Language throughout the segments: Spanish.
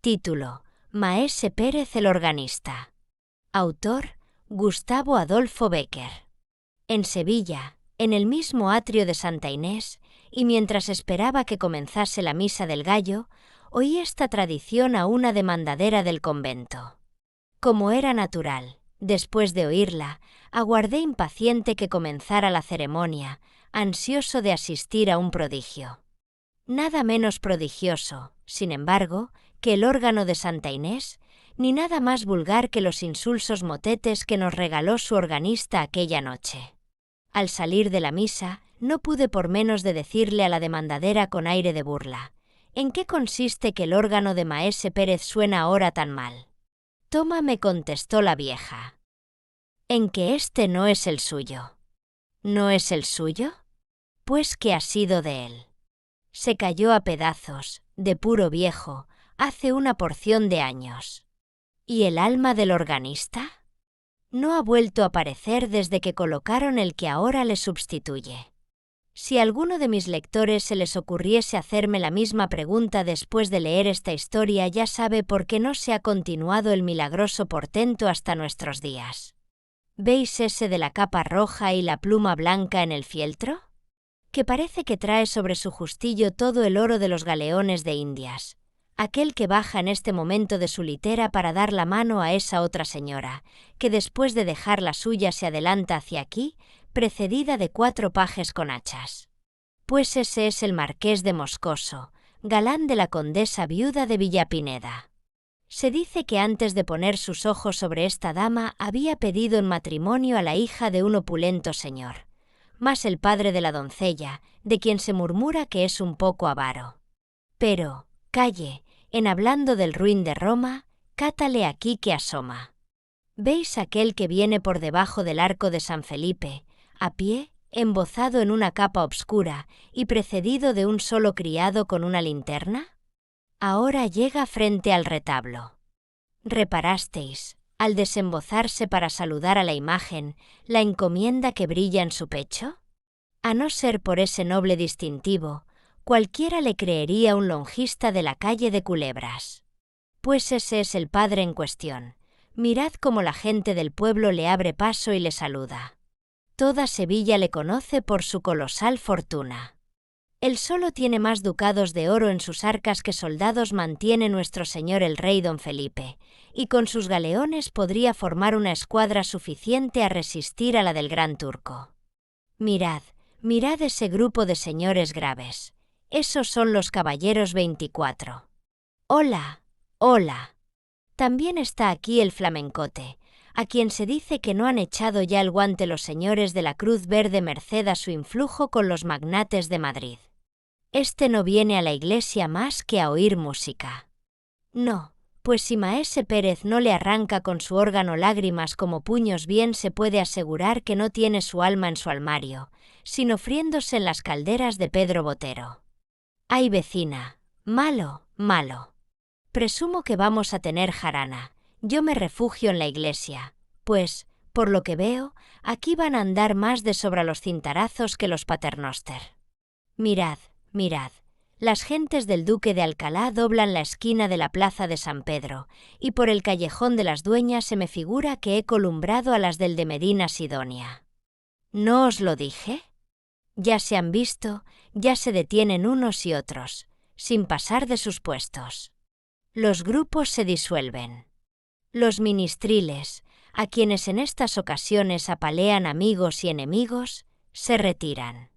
Título: Maese Pérez el organista. Autor: Gustavo Adolfo Bécquer. En Sevilla, en el mismo atrio de Santa Inés, y mientras esperaba que comenzase la misa del gallo, oí esta tradición a una demandadera del convento. Como era natural, después de oírla, aguardé impaciente que comenzara la ceremonia, ansioso de asistir a un prodigio. Nada menos prodigioso, sin embargo, que el órgano de Santa Inés, ni nada más vulgar que los insulsos motetes que nos regaló su organista aquella noche. Al salir de la misa, no pude por menos de decirle a la demandadera con aire de burla: ¿en qué consiste que el órgano de Maese Pérez suena ahora tan mal? Toma, me contestó la vieja. En que este no es el suyo. ¿No es el suyo? Pues ¿qué ha sido de él? Se cayó a pedazos, de puro viejo, hace una porción de años. ¿Y el alma del organista? No ha vuelto a aparecer desde que colocaron el que ahora le sustituye. Si a alguno de mis lectores se les ocurriese hacerme la misma pregunta después de leer esta historia, ya sabe por qué no se ha continuado el milagroso portento hasta nuestros días. ¿Veis ese de la capa roja y la pluma blanca en el fieltro? Que parece que trae sobre su justillo todo el oro de los galeones de Indias. Aquel que baja en este momento de su litera para dar la mano a esa otra señora, que después de dejar la suya se adelanta hacia aquí, precedida de 4 pajes con hachas. Pues ese es el marqués de Moscoso, galán de la condesa viuda de Villapineda. Se dice que antes de poner sus ojos sobre esta dama había pedido en matrimonio a la hija de un opulento señor, más el padre de la doncella, de quien se murmura que es un poco avaro. Pero, calle, en hablando del ruin de Roma, cátale aquí que asoma. ¿Veis aquel que viene por debajo del arco de San Felipe, a pie, embozado en una capa obscura y precedido de un solo criado con una linterna? Ahora llega frente al retablo. ¿Reparasteis, al desembozarse para saludar a la imagen, la encomienda que brilla en su pecho? A no ser por ese noble distintivo, cualquiera le creería un lonjista de la calle de Culebras. Pues ese es el padre en cuestión. Mirad cómo la gente del pueblo le abre paso y le saluda. Toda Sevilla le conoce por su colosal fortuna. Él solo tiene más ducados de oro en sus arcas que soldados mantiene nuestro señor el rey don Felipe, y con sus galeones podría formar una escuadra suficiente a resistir a la del gran turco. Mirad, mirad ese grupo de señores graves. Esos son los caballeros 24. ¡Hola! ¡Hola! También está aquí el flamencote, a quien se dice que no han echado ya el guante los señores de la Cruz Verde merced a su influjo con los magnates de Madrid. Este no viene a la iglesia más que a oír música. No, pues si Maese Pérez no le arranca con su órgano lágrimas como puños, bien se puede asegurar que no tiene su alma en su armario, sino friéndose en las calderas de Pedro Botero. ¡Ay, vecina! Malo, malo. Presumo que vamos a tener jarana. Yo me refugio en la iglesia, pues, por lo que veo, aquí van a andar más de sobra los cintarazos que los paternoster. Mirad, mirad, las gentes del Duque de Alcalá doblan la esquina de la plaza de San Pedro, y por el callejón de las Dueñas se me figura que he columbrado a las del de Medina Sidonia. ¿No os lo dije? Ya se han visto, ya se detienen unos y otros, sin pasar de sus puestos. Los grupos se disuelven. Los ministriles, a quienes en estas ocasiones apalean amigos y enemigos, se retiran.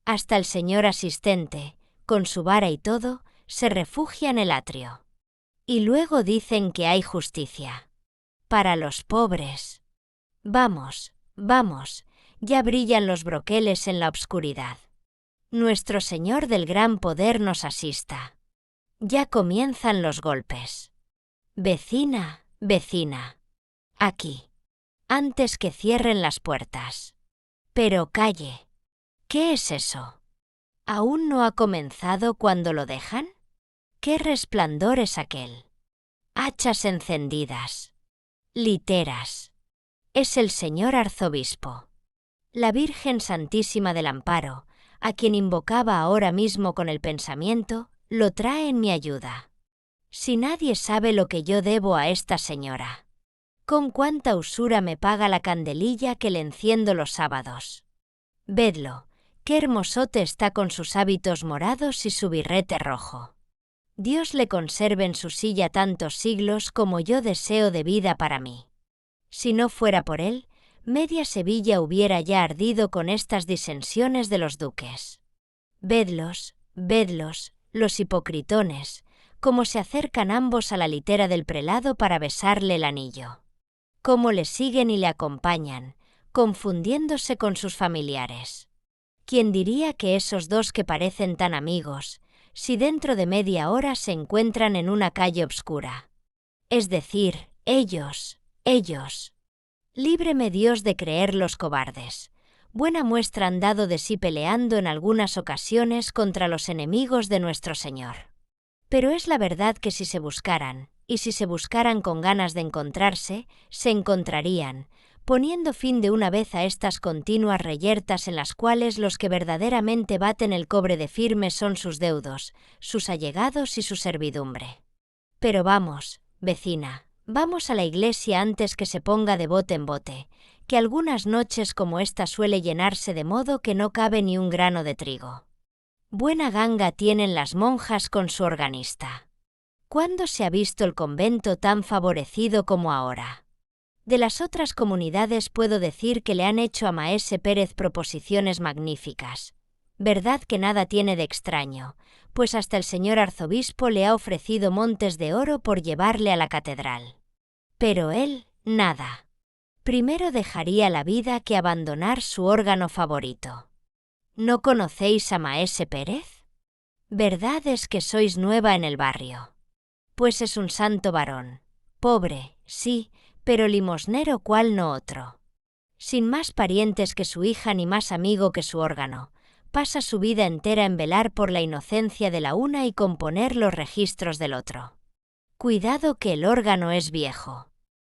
Hasta el señor asistente, con su vara y todo, se refugia en el atrio. Y luego dicen que hay justicia. Para los pobres. Vamos, vamos, ya brillan los broqueles en la obscuridad. Nuestro Señor del gran poder nos asista. Ya comienzan los golpes. Vecina, vecina. Aquí. Antes que cierren las puertas. Pero calle. ¿Qué es eso? ¿Aún no ha comenzado cuando lo dejan? ¿Qué resplandor es aquel? Hachas encendidas. Literas. Es el señor arzobispo. La Virgen Santísima del Amparo, a quien invocaba ahora mismo con el pensamiento, lo trae en mi ayuda. Si nadie sabe lo que yo debo a esta señora. Con cuánta usura me paga la candelilla que le enciendo los sábados. Vedlo, qué hermosote está con sus hábitos morados y su birrete rojo. Dios le conserve en su silla tantos siglos como yo deseo de vida para mí. Si no fuera por él, media Sevilla hubiera ya ardido con estas disensiones de los duques. Vedlos, los hipocritones, cómo se acercan ambos a la litera del prelado para besarle el anillo. Cómo le siguen y le acompañan, confundiéndose con sus familiares. ¿Quién diría que esos dos que parecen tan amigos, si dentro de media hora se encuentran en una calle obscura? Es decir, ellos. Líbreme Dios de creer los cobardes. Buena muestra han dado de sí peleando en algunas ocasiones contra los enemigos de nuestro Señor. Pero es la verdad que si se buscaran, y si se buscaran con ganas de encontrarse, se encontrarían, poniendo fin de una vez a estas continuas reyertas en las cuales los que verdaderamente baten el cobre de firme son sus deudos, sus allegados y su servidumbre. Pero vamos, vecina, vamos a la iglesia antes que se ponga de bote en bote, que algunas noches como esta suele llenarse de modo que no cabe ni un grano de trigo. Buena ganga tienen las monjas con su organista. ¿Cuándo se ha visto el convento tan favorecido como ahora? De las otras comunidades puedo decir que le han hecho a Maese Pérez proposiciones magníficas. Verdad que nada tiene de extraño, pues hasta el señor arzobispo le ha ofrecido montes de oro por llevarle a la catedral. Pero él, nada. Primero dejaría la vida que abandonar su órgano favorito. ¿No conocéis a Maese Pérez? Verdad es que sois nueva en el barrio. Pues es un santo varón. Pobre, sí, pero limosnero cual no otro. Sin más parientes que su hija ni más amigo que su órgano, pasa su vida entera en velar por la inocencia de la una y componer los registros del otro. Cuidado que el órgano es viejo.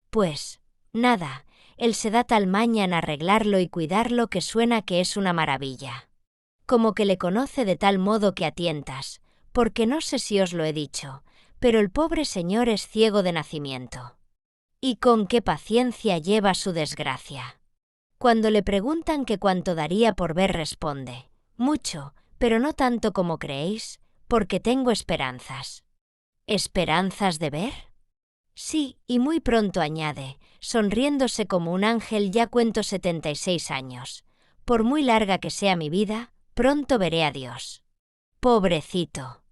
Pues, nada, él se da tal maña en arreglarlo y cuidarlo que suena que es una maravilla. Como que le conoce de tal modo que a tientas, porque no sé si os lo he dicho, pero el pobre señor es ciego de nacimiento. Y con qué paciencia lleva su desgracia. Cuando le preguntan que cuánto daría por ver responde, mucho, pero no tanto como creéis, porque tengo esperanzas. ¿Esperanzas de ver? Sí, y muy pronto añade, sonriéndose como un ángel, ya cuento 76 años. Por muy larga que sea mi vida, pronto veré a Dios. Pobrecito.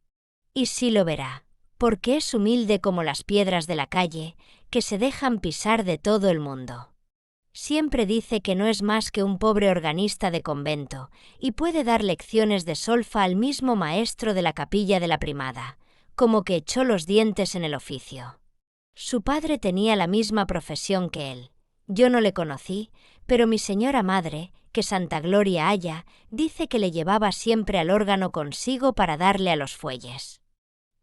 Y sí lo verá, porque es humilde como las piedras de la calle, que se dejan pisar de todo el mundo. Siempre dice que no es más que un pobre organista de convento, y puede dar lecciones de solfa al mismo maestro de la capilla de la Primada, como que echó los dientes en el oficio. Su padre tenía la misma profesión que él. Yo no le conocí, pero mi señora madre, que Santa Gloria haya, dice que le llevaba siempre al órgano consigo para darle a los fuelles.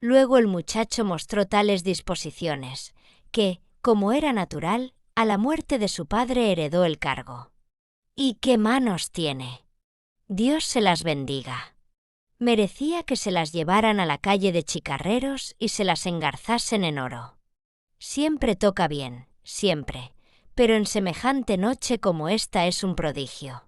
Luego el muchacho mostró tales disposiciones, que, como era natural, a la muerte de su padre heredó el cargo. ¿Y qué manos tiene? Dios se las bendiga. Merecía que se las llevaran a la calle de chicarreros y se las engarzasen en oro. Siempre toca bien, siempre, pero en semejante noche como esta es un prodigio.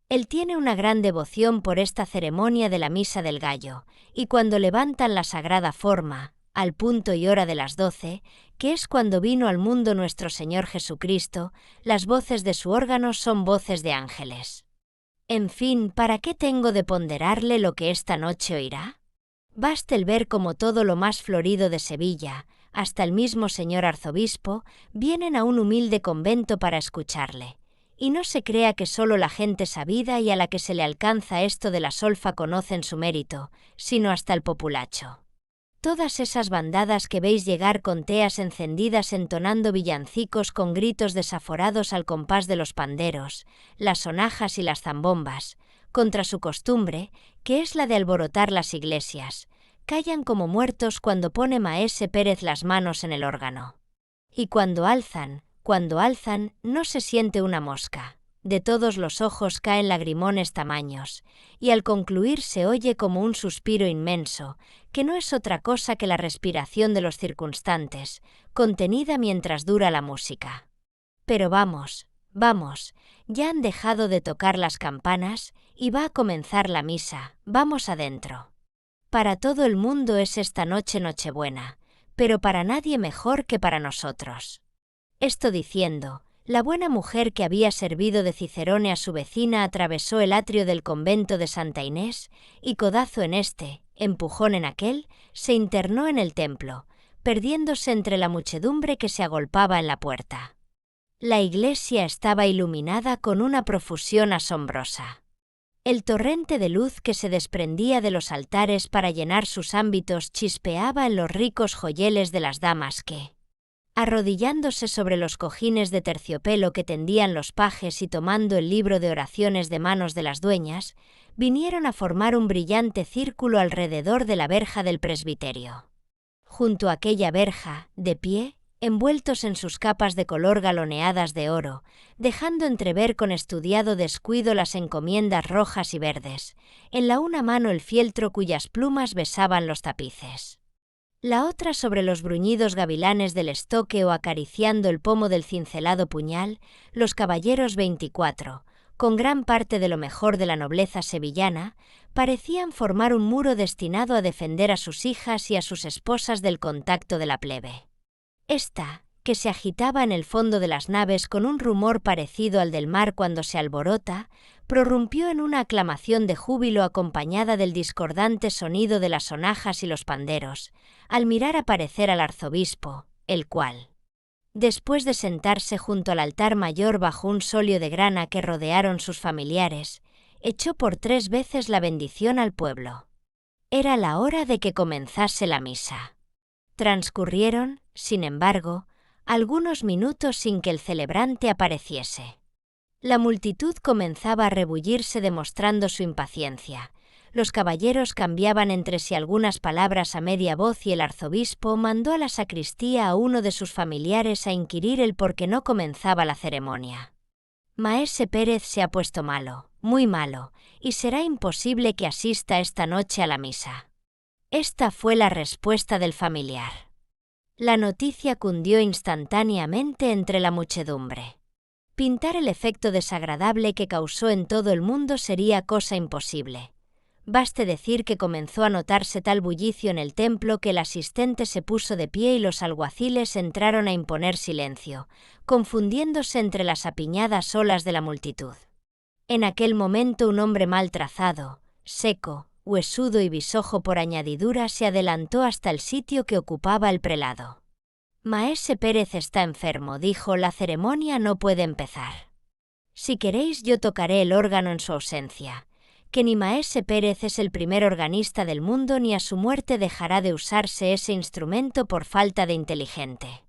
Él tiene una gran devoción por esta ceremonia de la Misa del Gallo, y cuando levantan la sagrada forma, al punto y hora de las 12, que es cuando vino al mundo nuestro Señor Jesucristo, las voces de su órgano son voces de ángeles. En fin, ¿para qué tengo de ponderarle lo que esta noche oirá? Baste el ver como todo lo más florido de Sevilla, hasta el mismo señor arzobispo, vienen a un humilde convento para escucharle. Y no se crea que solo la gente sabida y a la que se le alcanza esto de la solfa conocen su mérito, sino hasta el populacho. Todas esas bandadas que veis llegar con teas encendidas entonando villancicos con gritos desaforados al compás de los panderos, las sonajas y las zambombas, contra su costumbre, que es la de alborotar las iglesias, callan como muertos cuando pone Maese Pérez las manos en el órgano. Y cuando alzan, no se siente una mosca, De todos los ojos caen lagrimones tamaños, y al concluir se oye como un suspiro inmenso, que no es otra cosa que la respiración de los circunstantes, contenida mientras dura la música. Pero vamos, vamos, ya han dejado de tocar las campanas, y va a comenzar la misa, vamos adentro. Para todo el mundo es esta noche Nochebuena, pero para nadie mejor que para nosotros. Esto diciendo, la buena mujer que había servido de cicerone a su vecina atravesó el atrio del convento de Santa Inés, y codazo en este, empujón en aquel, se internó en el templo, perdiéndose entre la muchedumbre que se agolpaba en la puerta. La iglesia estaba iluminada con una profusión asombrosa. El torrente de luz que se desprendía de los altares para llenar sus ámbitos chispeaba en los ricos joyeles de las damas que, arrodillándose sobre los cojines de terciopelo que tendían los pajes y tomando el libro de oraciones de manos de las dueñas, vinieron a formar un brillante círculo alrededor de la verja del presbiterio. Junto a aquella verja, de pie, envueltos en sus capas de color galoneadas de oro, dejando entrever con estudiado descuido las encomiendas rojas y verdes, en la una mano el fieltro cuyas plumas besaban los tapices. La otra sobre los bruñidos gavilanes del estoque o acariciando el pomo del cincelado puñal, los caballeros 24, con gran parte de lo mejor de la nobleza sevillana, parecían formar un muro destinado a defender a sus hijas y a sus esposas del contacto de la plebe. Esta, que se agitaba en el fondo de las naves con un rumor parecido al del mar cuando se alborota, prorrumpió en una aclamación de júbilo acompañada del discordante sonido de las sonajas y los panderos, al mirar aparecer al arzobispo, el cual, después de sentarse junto al altar mayor bajo un solio de grana que rodearon sus familiares, echó por 3 veces la bendición al pueblo. Era la hora de que comenzase la misa. Transcurrieron, sin embargo, algunos minutos sin que el celebrante apareciese. La multitud comenzaba a rebullirse demostrando su impaciencia. Los caballeros cambiaban entre sí algunas palabras a media voz y el arzobispo mandó a la sacristía a uno de sus familiares a inquirir el por qué no comenzaba la ceremonia. Maese Pérez se ha puesto malo, muy malo, y será imposible que asista esta noche a la misa. Esta fue la respuesta del familiar. La noticia cundió instantáneamente entre la muchedumbre. Pintar el efecto desagradable que causó en todo el mundo sería cosa imposible. Baste decir que comenzó a notarse tal bullicio en el templo que el asistente se puso de pie y los alguaciles entraron a imponer silencio, confundiéndose entre las apiñadas olas de la multitud. En aquel momento un hombre mal trazado, seco, huesudo y bisojo por añadidura se adelantó hasta el sitio que ocupaba el prelado. Maese Pérez está enfermo, dijo, la ceremonia no puede empezar. Si queréis yo tocaré el órgano en su ausencia, que ni Maese Pérez es el primer organista del mundo ni a su muerte dejará de usarse ese instrumento por falta de inteligente.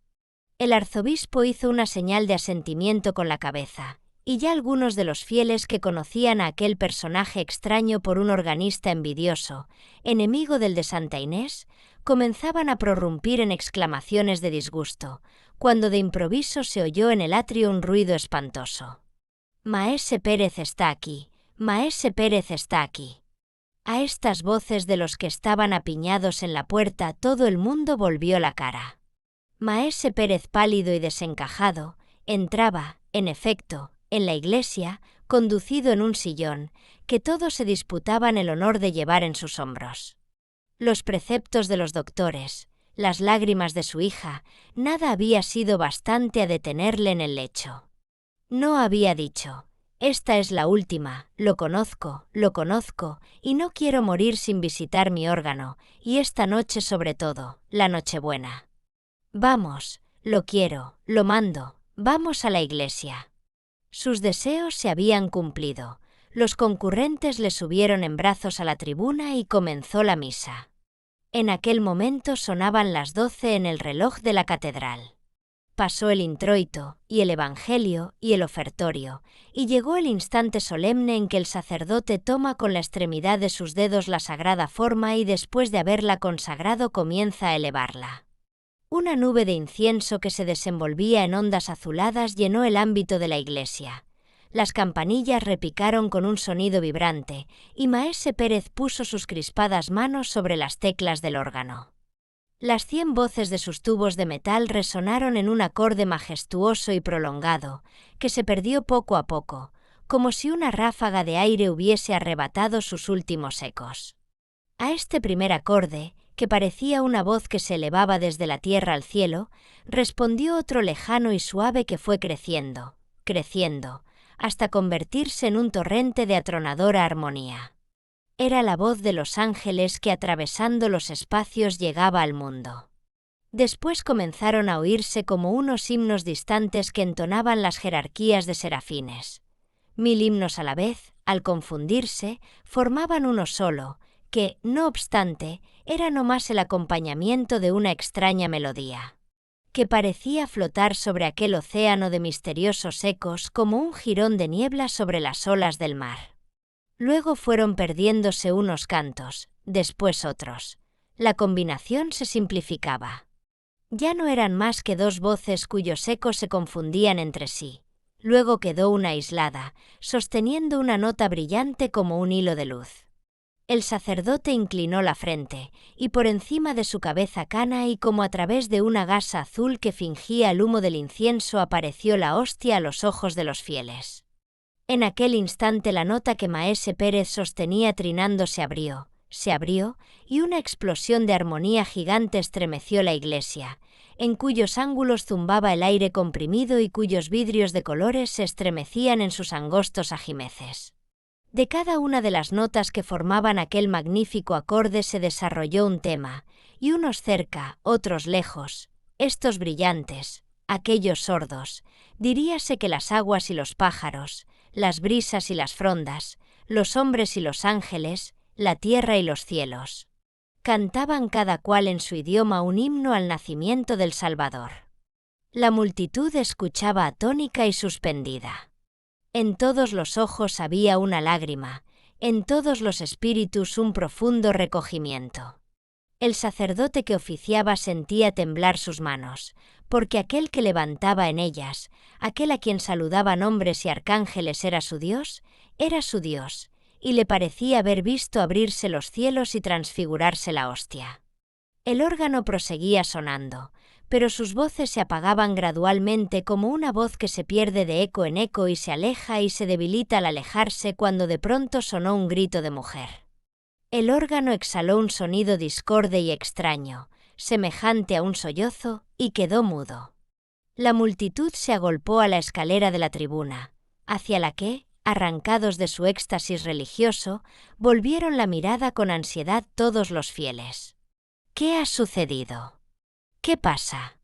El arzobispo hizo una señal de asentimiento con la cabeza, y ya algunos de los fieles que conocían a aquel personaje extraño por un organista envidioso, enemigo del de Santa Inés, comenzaban a prorrumpir en exclamaciones de disgusto, cuando de improviso se oyó en el atrio un ruido espantoso. «Maese Pérez está aquí, Maese Pérez está aquí». A estas voces de los que estaban apiñados en la puerta todo el mundo volvió la cara. Maese Pérez, pálido y desencajado, entraba, en efecto, en la iglesia, conducido en un sillón, que todos se disputaban el honor de llevar en sus hombros. Los preceptos de los doctores, las lágrimas de su hija, nada había sido bastante a detenerle en el lecho. No había dicho, «Esta es la última, lo conozco, y no quiero morir sin visitar mi órgano, y esta noche sobre todo, la Nochebuena. Vamos, lo quiero, lo mando, vamos a la iglesia». Sus deseos se habían cumplido. Los concurrentes le subieron en brazos a la tribuna y comenzó la misa. En aquel momento sonaban las 12 en el reloj de la catedral. Pasó el introito, y el evangelio, y el ofertorio, y llegó el instante solemne en que el sacerdote toma con la extremidad de sus dedos la sagrada forma y después de haberla consagrado comienza a elevarla. Una nube de incienso que se desenvolvía en ondas azuladas llenó el ámbito de la iglesia. Las campanillas repicaron con un sonido vibrante, y Maese Pérez puso sus crispadas manos sobre las teclas del órgano. Las 100 voces de sus tubos de metal resonaron en un acorde majestuoso y prolongado, que se perdió poco a poco, como si una ráfaga de aire hubiese arrebatado sus últimos ecos. A este primer acorde, que parecía una voz que se elevaba desde la tierra al cielo, respondió otro lejano y suave que fue creciendo, hasta convertirse en un torrente de atronadora armonía. Era la voz de los ángeles que atravesando los espacios llegaba al mundo. Después comenzaron a oírse como unos himnos distantes que entonaban las jerarquías de serafines. 1000 himnos a la vez, al confundirse, formaban uno solo, que, no obstante, era no más el acompañamiento de una extraña melodía, que parecía flotar sobre aquel océano de misteriosos ecos como un jirón de niebla sobre las olas del mar. Luego fueron perdiéndose unos cantos, después otros. La combinación se simplificaba. Ya no eran más que 2 voces cuyos ecos se confundían entre sí. Luego quedó una aislada, sosteniendo una nota brillante como un hilo de luz. El sacerdote inclinó la frente, y por encima de su cabeza cana y como a través de una gasa azul que fingía el humo del incienso apareció la hostia a los ojos de los fieles. En aquel instante la nota que Maese Pérez sostenía trinando se abrió, y una explosión de armonía gigante estremeció la iglesia, en cuyos ángulos zumbaba el aire comprimido y cuyos vidrios de colores se estremecían en sus angostos ajimeces. De cada una de las notas que formaban aquel magnífico acorde se desarrolló un tema, y unos cerca, otros lejos, estos brillantes, aquellos sordos, diríase que las aguas y los pájaros, las brisas y las frondas, los hombres y los ángeles, la tierra y los cielos. Cantaban cada cual en su idioma un himno al nacimiento del Salvador. La multitud escuchaba atónica y suspendida. En todos los ojos había una lágrima, en todos los espíritus un profundo recogimiento. El sacerdote que oficiaba sentía temblar sus manos, porque aquel que levantaba en ellas, aquel a quien saludaban hombres y arcángeles era su Dios, y le parecía haber visto abrirse los cielos y transfigurarse la hostia. El órgano proseguía sonando, pero sus voces se apagaban gradualmente como una voz que se pierde de eco en eco y se aleja y se debilita al alejarse cuando de pronto sonó un grito de mujer. El órgano exhaló un sonido discorde y extraño, semejante a un sollozo, y quedó mudo. La multitud se agolpó a la escalera de la tribuna, hacia la que, arrancados de su éxtasis religioso, volvieron la mirada con ansiedad todos los fieles. ¿Qué ha sucedido? ¿Qué pasa?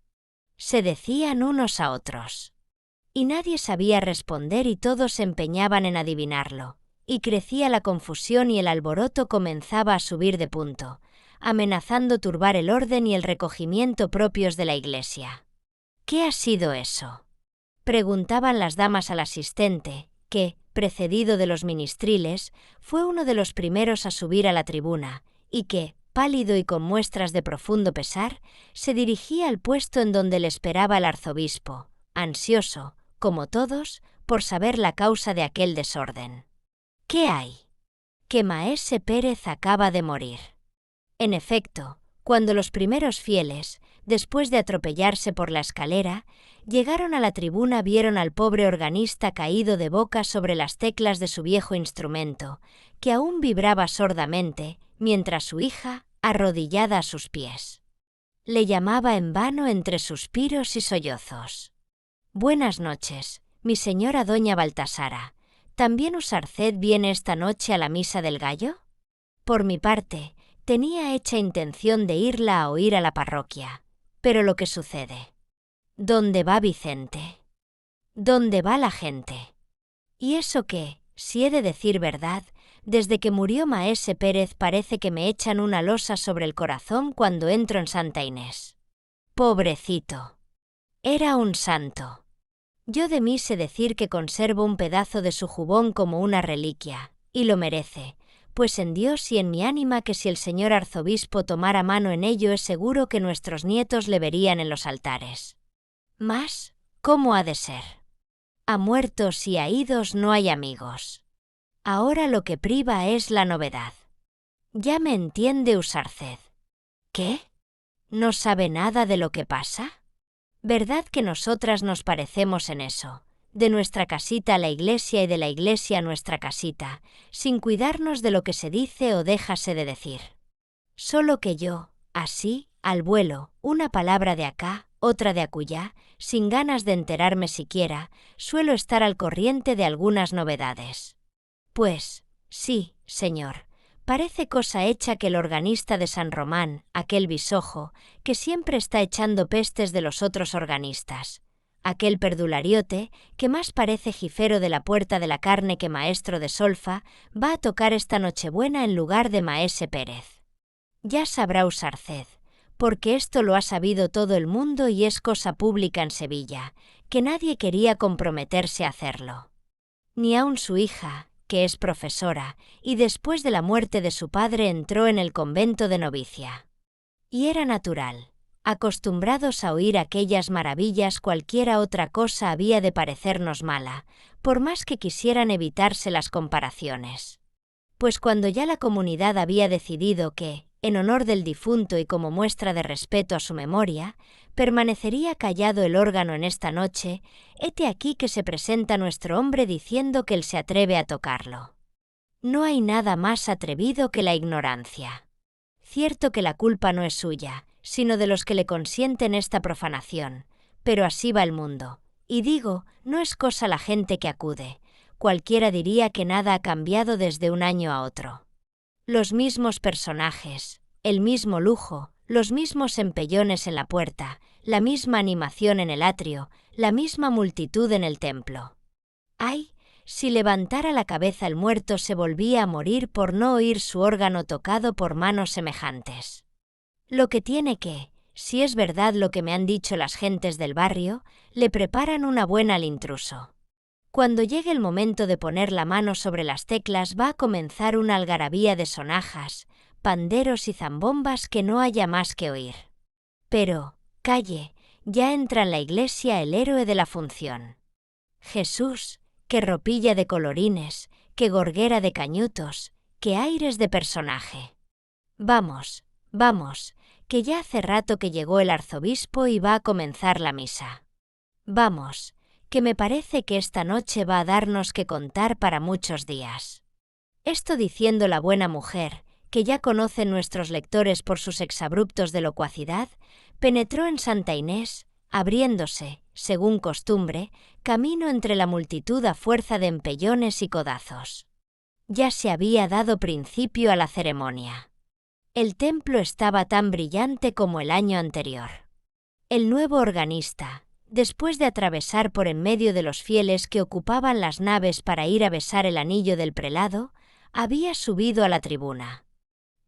Se decían unos a otros. Y nadie sabía responder y todos se empeñaban en adivinarlo, y crecía la confusión y el alboroto comenzaba a subir de punto, amenazando turbar el orden y el recogimiento propios de la iglesia. ¿Qué ha sido eso?, preguntaban las damas al asistente, que, precedido de los ministriles, fue uno de los primeros a subir a la tribuna, y que, pálido y con muestras de profundo pesar, se dirigía al puesto en donde le esperaba el arzobispo, ansioso, como todos, por saber la causa de aquel desorden. ¿Qué hay? Que Maese Pérez acaba de morir. En efecto, cuando los primeros fieles, después de atropellarse por la escalera, llegaron a la tribuna vieron al pobre organista caído de boca sobre las teclas de su viejo instrumento, que aún vibraba sordamente, mientras su hija, arrodillada a sus pies, le llamaba en vano entre suspiros y sollozos. «Buenas noches, mi señora doña Baltasara. ¿También Usarced viene esta noche a la misa del gallo?» Por mi parte, tenía hecha intención de irla a oír a la parroquia. Pero lo que sucede. ¿Dónde va Vicente? ¿Dónde va la gente? Y eso que, si he de decir verdad, desde que murió Maese Pérez parece que me echan una losa sobre el corazón cuando entro en Santa Inés. Pobrecito. Era un santo. Yo de mí sé decir que conservo un pedazo de su jubón como una reliquia, y lo merece, pues en Dios y en mi ánima que si el señor arzobispo tomara mano en ello es seguro que nuestros nietos le verían en los altares. Mas, ¿cómo ha de ser? A muertos y a idos no hay amigos. Ahora lo que priva es la novedad. Ya me entiende Usarced. ¿Qué? ¿No sabe nada de lo que pasa? ¿Verdad que nosotras nos parecemos en eso? De nuestra casita a la iglesia y de la iglesia a nuestra casita, sin cuidarnos de lo que se dice o déjase de decir. Solo que yo, así, al vuelo, una palabra de acá, otra de acullá, sin ganas de enterarme siquiera, suelo estar al corriente de algunas novedades. Pues, sí, señor, parece cosa hecha que el organista de San Román, aquel bisojo, que siempre está echando pestes de los otros organistas, aquel perdulariote, que más parece jifero de la Puerta de la Carne que maestro de solfa, va a tocar esta Nochebuena en lugar de maese Pérez. Ya sabrá Usarced, porque esto lo ha sabido todo el mundo y es cosa pública en Sevilla, que nadie quería comprometerse a hacerlo. Ni aun su hija, que es profesora, y después de la muerte de su padre entró en el convento de novicia. Y era natural. Acostumbrados a oír aquellas maravillas, cualquiera otra cosa había de parecernos mala, por más que quisieran evitarse las comparaciones. Pues cuando ya la comunidad había decidido que, en honor del difunto y como muestra de respeto a su memoria, permanecería callado el órgano en esta noche, hete aquí que se presenta nuestro hombre diciendo que él se atreve a tocarlo. No hay nada más atrevido que la ignorancia. Cierto que la culpa no es suya, sino de los que le consienten esta profanación, pero así va el mundo. Y digo, no es cosa la gente que acude. Cualquiera diría que nada ha cambiado desde un año a otro. Los mismos personajes, el mismo lujo, los mismos empellones en la puerta, la misma animación en el atrio, la misma multitud en el templo. ¡Ay! Si levantara la cabeza el muerto se volvía a morir por no oír su órgano tocado por manos semejantes. Lo que tiene que, si es verdad lo que me han dicho las gentes del barrio, le preparan una buena al intruso. Cuando llegue el momento de poner la mano sobre las teclas va a comenzar una algarabía de sonajas, panderos y zambombas que no haya más que oír. Pero, calle, ya entra en la iglesia el héroe de la función. Jesús, qué ropilla de colorines, qué gorguera de cañutos, qué aires de personaje. Vamos, vamos, que ya hace rato que llegó el arzobispo y va a comenzar la misa. Vamos, que me parece que esta noche va a darnos que contar para muchos días. Esto diciendo la buena mujer, que ya conocen nuestros lectores por sus exabruptos de locuacidad, penetró en Santa Inés, abriéndose, según costumbre, camino entre la multitud a fuerza de empellones y codazos. Ya se había dado principio a la ceremonia. El templo estaba tan brillante como el año anterior. El nuevo organista, después de atravesar por en medio de los fieles que ocupaban las naves para ir a besar el anillo del prelado, había subido a la tribuna,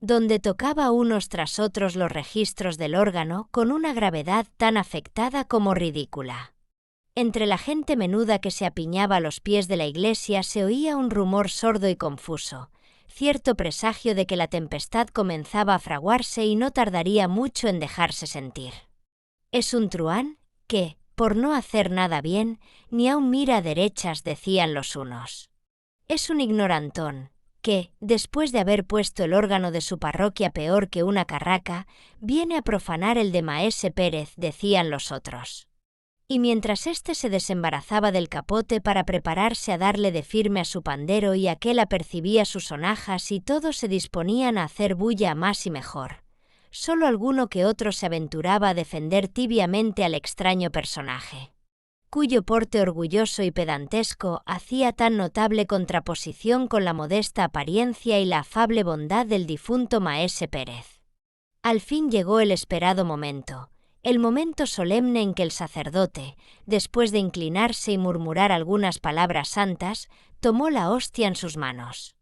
donde tocaba unos tras otros los registros del órgano con una gravedad tan afectada como ridícula. Entre la gente menuda que se apiñaba a los pies de la iglesia se oía un rumor sordo y confuso, cierto presagio de que la tempestad comenzaba a fraguarse y no tardaría mucho en dejarse sentir. Es un truán que, por no hacer nada bien, ni aun mira a derechas, decían los unos. Es un ignorantón, que, después de haber puesto el órgano de su parroquia peor que una carraca, viene a profanar el de maese Pérez, decían los otros. Y mientras éste se desembarazaba del capote para prepararse a darle de firme a su pandero y aquel apercibía sus sonajas y todos se disponían a hacer bulla a más y mejor, solo alguno que otro se aventuraba a defender tibiamente al extraño personaje, cuyo porte orgulloso y pedantesco hacía tan notable contraposición con la modesta apariencia y la afable bondad del difunto maese Pérez. Al fin llegó el esperado momento, el momento solemne en que el sacerdote, después de inclinarse y murmurar algunas palabras santas, tomó la hostia en sus manos.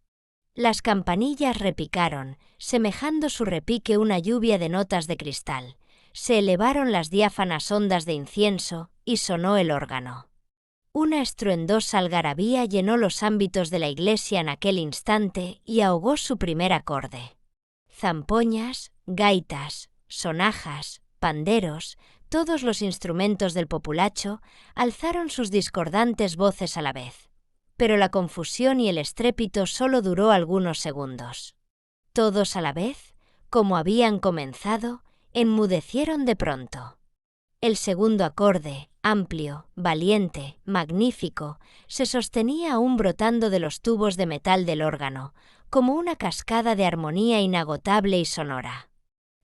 Las campanillas repicaron, semejando su repique una lluvia de notas de cristal. Se elevaron las diáfanas ondas de incienso y sonó el órgano. Una estruendosa algarabía llenó los ámbitos de la iglesia en aquel instante y ahogó su primer acorde. Zampoñas, gaitas, sonajas, panderos, Todos los instrumentos del populacho alzaron sus discordantes voces a la vez, pero la confusión y el estrépito solo duró algunos segundos. Todos a la vez, como habían comenzado, enmudecieron de pronto. El segundo acorde, amplio, valiente, magnífico, se sostenía aún brotando de los tubos de metal del órgano, como una cascada de armonía inagotable y sonora.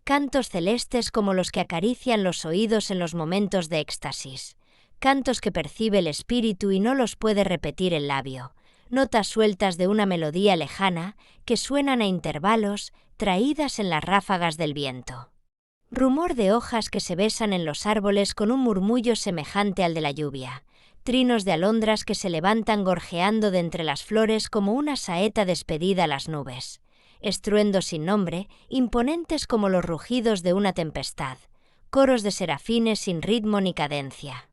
Cantos celestes como los que acarician los oídos en los momentos de éxtasis, cantos que percibe el espíritu y no los puede repetir el labio, notas sueltas de una melodía lejana que suenan a intervalos, traídas en las ráfagas del viento. Rumor de hojas que se besan en los árboles con un murmullo semejante al de la lluvia, trinos de alondras que se levantan gorjeando de entre las flores como una saeta despedida a las nubes, estruendos sin nombre, imponentes como los rugidos de una tempestad, coros de serafines sin ritmo ni cadencia.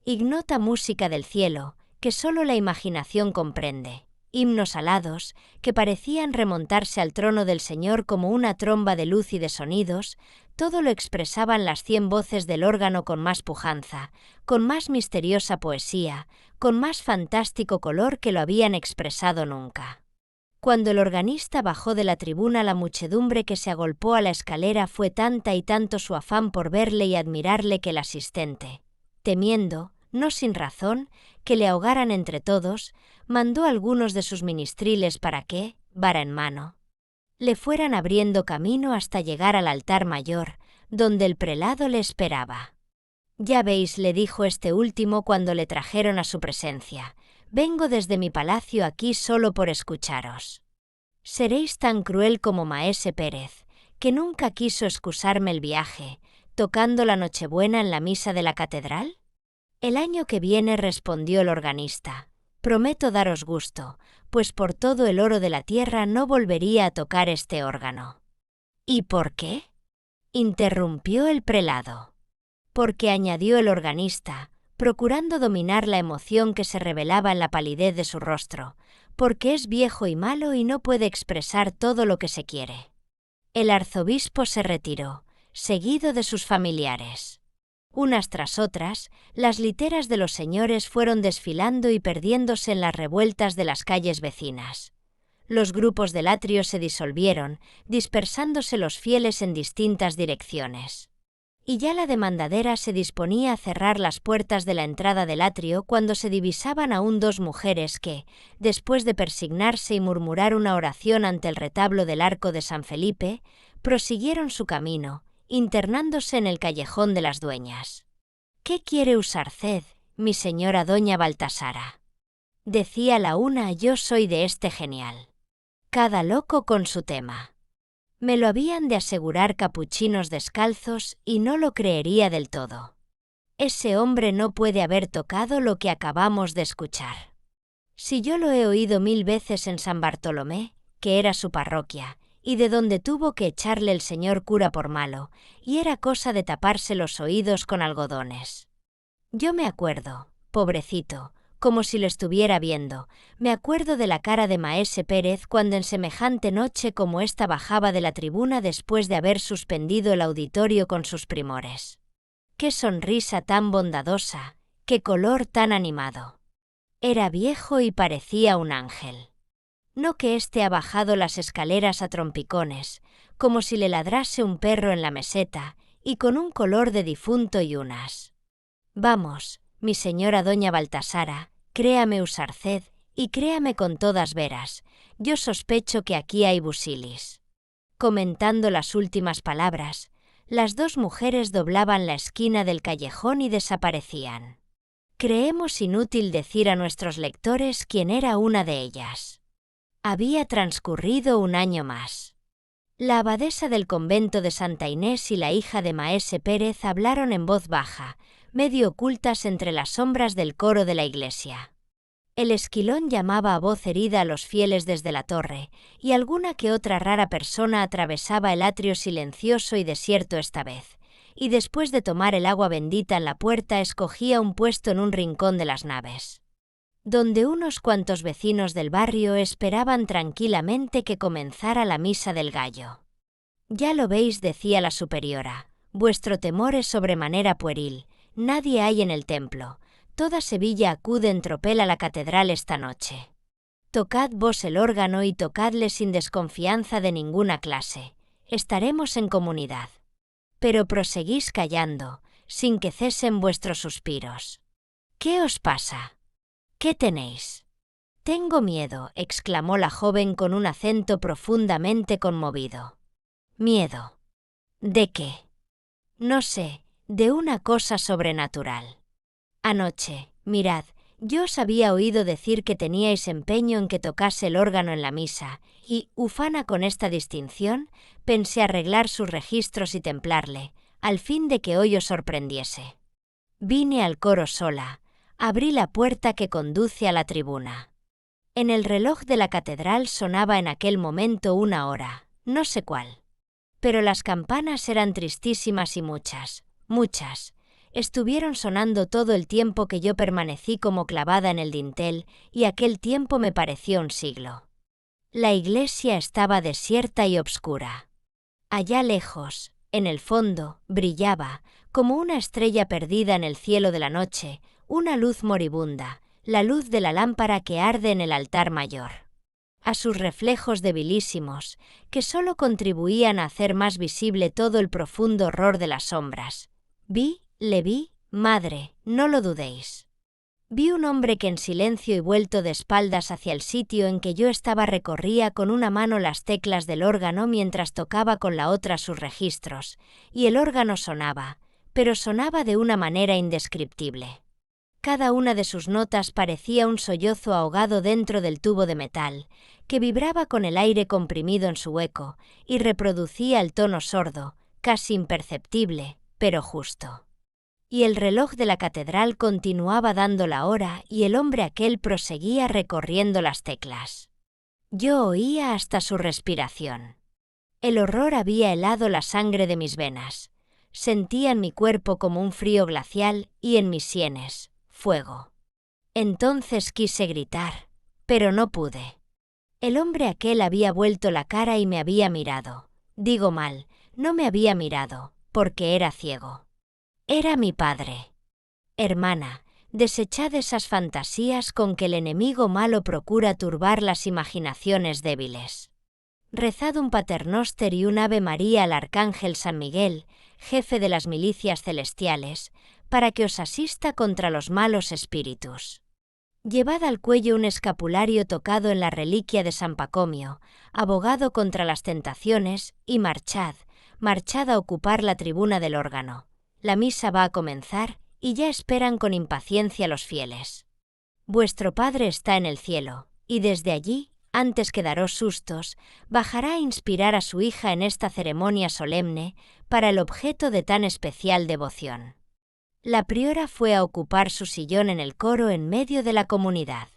Ignota música del cielo, que solo la imaginación comprende, himnos alados, que parecían remontarse al trono del Señor como una tromba de luz y de sonidos, todo lo expresaban las 100 voces del órgano con más pujanza, con más misteriosa poesía, con más fantástico color que lo habían expresado nunca. Cuando el organista bajó de la tribuna, la muchedumbre que se agolpó a la escalera fue tanta y tanto su afán por verle y admirarle que el asistente, temiendo, no sin razón, que le ahogaran entre todos, mandó a algunos de sus ministriles para que, vara en mano, le fueran abriendo camino hasta llegar al altar mayor, donde el prelado le esperaba. «Ya veis», le dijo este último cuando le trajeron a su presencia, «vengo desde mi palacio aquí solo por escucharos. Seréis tan cruel como Maese Pérez, que nunca quiso excusarme el viaje, tocando la Nochebuena en la misa de la catedral». «El año que viene», respondió el organista, «prometo daros gusto, pues por todo el oro de la tierra no volvería a tocar este órgano». «¿Y por qué?», interrumpió el prelado. «Porque», añadió el organista, procurando dominar la emoción que se revelaba en la palidez de su rostro, «porque es viejo y malo y no puede expresar todo lo que se quiere». El arzobispo se retiró, seguido de sus familiares. Unas tras otras, las literas de los señores fueron desfilando y perdiéndose en las revueltas de las calles vecinas. Los grupos del atrio se disolvieron, dispersándose los fieles en distintas direcciones. Y ya la demandadera se disponía a cerrar las puertas de la entrada del atrio cuando se divisaban aún 2 mujeres que, después de persignarse y murmurar una oración ante el retablo del arco de San Felipe, prosiguieron su camino, internándose en el callejón de las dueñas. «¿Qué quiere usarced, mi señora doña Baltasara?», decía la una. «Yo soy de este genial. Cada loco con su tema. Me lo habían de asegurar capuchinos descalzos y no lo creería del todo. Ese hombre no puede haber tocado lo que acabamos de escuchar. Si yo lo he oído 1000 veces en San Bartolomé, que era su parroquia, y de donde tuvo que echarle el señor cura por malo, y era cosa de taparse los oídos con algodones. Yo me acuerdo, pobrecito, como si lo estuviera viendo, me acuerdo de la cara de Maese Pérez cuando en semejante noche como esta bajaba de la tribuna después de haber suspendido el auditorio con sus primores. Qué sonrisa tan bondadosa, qué color tan animado. Era viejo y parecía un ángel. No que éste ha bajado las escaleras a trompicones, como si le ladrase un perro en la meseta, y con un color de difunto y unas. Vamos, mi señora doña Baltasara, créame usarced, y créame con todas veras, yo sospecho que aquí hay busilis». Comentando las últimas palabras, las 2 mujeres doblaban la esquina del callejón y desaparecían. Creemos inútil decir a nuestros lectores quién era una de ellas. Había transcurrido un año más. La abadesa del convento de Santa Inés y la hija de Maese Pérez hablaron en voz baja, medio ocultas entre las sombras del coro de la iglesia. El esquilón llamaba a voz herida a los fieles desde la torre, y alguna que otra rara persona atravesaba el atrio silencioso y desierto esta vez, y después de tomar el agua bendita en la puerta escogía un puesto en un rincón de las naves, donde unos cuantos vecinos del barrio esperaban tranquilamente que comenzara la misa del gallo. «Ya lo veis», decía la superiora, vuestro temor es sobremanera pueril, nadie hay en el templo, toda Sevilla acude en tropel a la catedral esta noche. Tocad vos el órgano y tocadle sin desconfianza de ninguna clase, estaremos en comunidad. Pero proseguís callando, sin que cesen vuestros suspiros. ¿Qué os pasa? ¿Qué tenéis? Tengo miedo, exclamó la joven con un acento profundamente conmovido. ¿Miedo? ¿De qué? No sé, de una cosa sobrenatural. Anoche, mirad, yo os había oído decir que teníais empeño en que tocase el órgano en la misa, y, ufana con esta distinción, pensé arreglar sus registros y templarle, al fin de que hoy os sorprendiese. Vine al coro sola, abrí la puerta que conduce a la tribuna. En el reloj de la catedral sonaba en aquel momento una hora, no sé cuál. Pero las campanas eran tristísimas y muchas. Estuvieron sonando todo el tiempo que yo permanecí como clavada en el dintel, y aquel tiempo me pareció un siglo. La iglesia estaba desierta y obscura. Allá lejos, en el fondo, brillaba, como una estrella perdida en el cielo de la noche, una luz moribunda, la luz de la lámpara que arde en el altar mayor. A sus reflejos debilísimos, que sólo contribuían a hacer más visible todo el profundo horror de las sombras. Le vi, madre, no lo dudéis. Vi un hombre que en silencio y vuelto de espaldas hacia el sitio en que yo estaba recorría con una mano las teclas del órgano mientras tocaba con la otra sus registros, y el órgano sonaba, pero sonaba de una manera indescriptible. Cada una de sus notas parecía un sollozo ahogado dentro del tubo de metal, que vibraba con el aire comprimido en su hueco, y reproducía el tono sordo, casi imperceptible, pero justo. Y el reloj de la catedral continuaba dando la hora y el hombre aquel proseguía recorriendo las teclas. Yo oía hasta su respiración. El horror había helado la sangre de mis venas. Sentía en mi cuerpo como un frío glacial y en mis sienes, fuego. Entonces quise gritar, pero no pude. El hombre aquel había vuelto la cara y me había mirado. Digo mal, no me había mirado, porque era ciego. Era mi padre. Hermana, desechad esas fantasías con que el enemigo malo procura turbar las imaginaciones débiles. Rezad un paternoster y un Ave María al arcángel San Miguel, jefe de las milicias celestiales, para que os asista contra los malos espíritus. Llevad al cuello un escapulario tocado en la reliquia de San Pacomio, abogado contra las tentaciones, y marchad a ocupar la tribuna del órgano. La misa va a comenzar, y ya esperan con impaciencia los fieles. Vuestro Padre está en el cielo, y desde allí, antes que daros sustos, bajará a inspirar a su hija en esta ceremonia solemne para el objeto de tan especial devoción. La priora fue a ocupar su sillón en el coro en medio de la comunidad.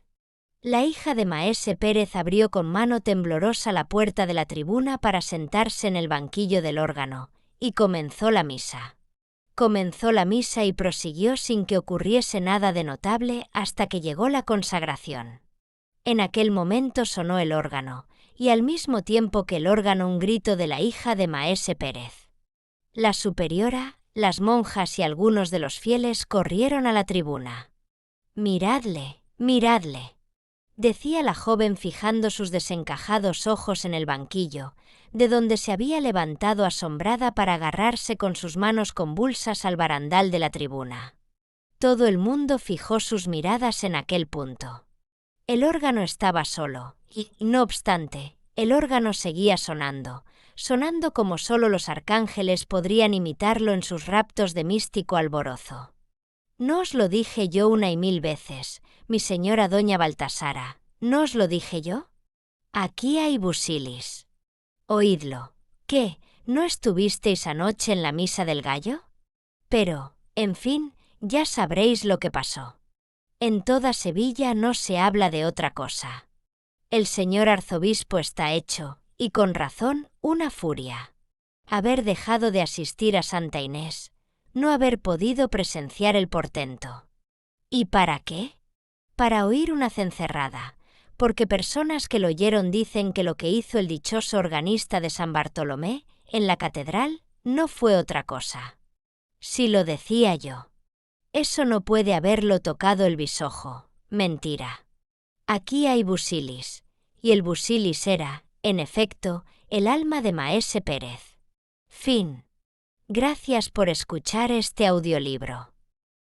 La hija de Maese Pérez abrió con mano temblorosa la puerta de la tribuna para sentarse en el banquillo del órgano, y comenzó la misa. Y prosiguió sin que ocurriese nada de notable hasta que llegó la consagración. En aquel momento sonó el órgano, y al mismo tiempo que el órgano un grito de la hija de Maese Pérez. La superiora, las monjas y algunos de los fieles corrieron a la tribuna. «Miradle, miradle», decía la joven fijando sus desencajados ojos en el banquillo, de donde se había levantado asombrada para agarrarse con sus manos convulsas al barandal de la tribuna. Todo el mundo fijó sus miradas en aquel punto. El órgano estaba solo, y, no obstante, el órgano seguía sonando como solo los arcángeles podrían imitarlo en sus raptos de místico alborozo. ¿No os lo dije yo una y mil veces, mi señora doña Baltasara? ¿No os lo dije yo? Aquí hay busilis. Oídlo. ¿Qué? ¿No estuvisteis anoche en la misa del gallo? Pero, en fin, ya sabréis lo que pasó. En toda Sevilla no se habla de otra cosa. El señor arzobispo está hecho, y con razón, una furia. Haber dejado de asistir a Santa Inés, no haber podido presenciar el portento. ¿Y para qué? Para oír una cencerrada, porque personas que lo oyeron dicen que lo que hizo el dichoso organista de San Bartolomé, en la catedral, No fue otra cosa. Si lo decía yo. Eso no puede haberlo tocado el bisojo. Mentira. Aquí hay busilis, y el busilis era, en efecto, el alma de Maese Pérez. Fin. Gracias por escuchar este audiolibro.